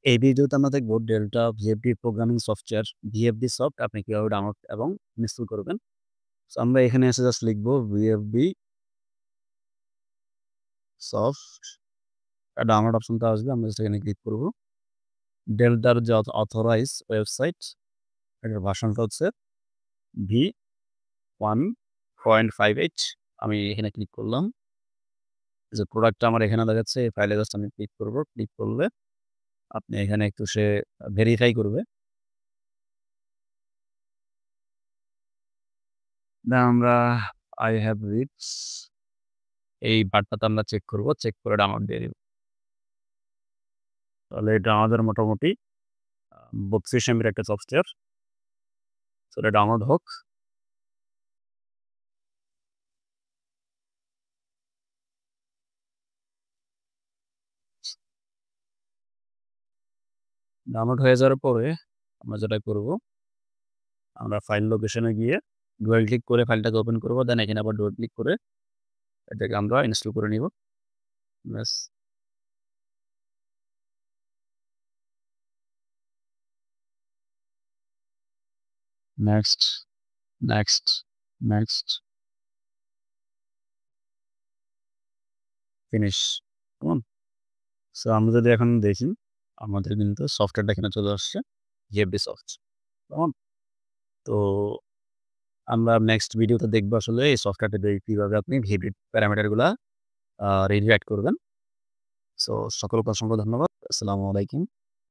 এই ভিডিওতে আমরা দেখব delta VFD programming software VFD soft আপনি কিভাবে ডাউনলোড এবং ইনস্টল করবেন। সো আমরা এখানে এসে জাস্ট লিখব ভিএফডি সফট ডাউনলোড অপশনটা আসবে। আমরা জাস্ট এখানে ক্লিক করব। ডেল্টার যে অথরাইজ ওয়েবসাইট এটার ভার্সনটা হচ্ছে V1.58। আমি এখানে ক্লিক করলাম। যে প্রোডাক্টটা আমার এখানে দেখাচ্ছে এই ফাইলে জাস্ট আমি ক্লিক করব। ক্লিক করলে আপনি এখানে একটু সে ভেরিফাই করবে। দেন আমরা আই হ্যাভ রিচ এই বাটটাতে আমরা চেক করব। চেক করে ডাউনলোড দিয়ে দিব। তাহলে এটা আমাদের মোটামুটি 32 এমবির একটা সফটওয়্যার। সো এটা ডাউনলোড হোক। ডাউনলোড হয়ে যাওয়ার পরে আমরা যেটা করব, আমরা ফাইল লোকেশনে গিয়ে ডুয়াল ক্লিক করে ফাইলটাকে ওপেন করব। দেন এখানে আবার ডুয়াল ক্লিক করে এটাকে আমরা ইনস্টল করে নিব। ব্যাস। Next, next, next, finish. কেমন? সো আমরা যদি এখন দেখি আমাদের কিন্তু সফটওয়্যারটা এখানে চলে আসছে ভিএফডি সফট। কেমন? তো আমরা নেক্সট ভিডিওতে দেখব আসলে এই সফটওয়্যারটা দিয়ে কিভাবে আপনি ভিএফডি প্যারামিটারগুলা রিডাইরেক্ট করবেন। সো সকলকে অসংখ্য ধন্যবাদ। আসসালামু আলাইকুম।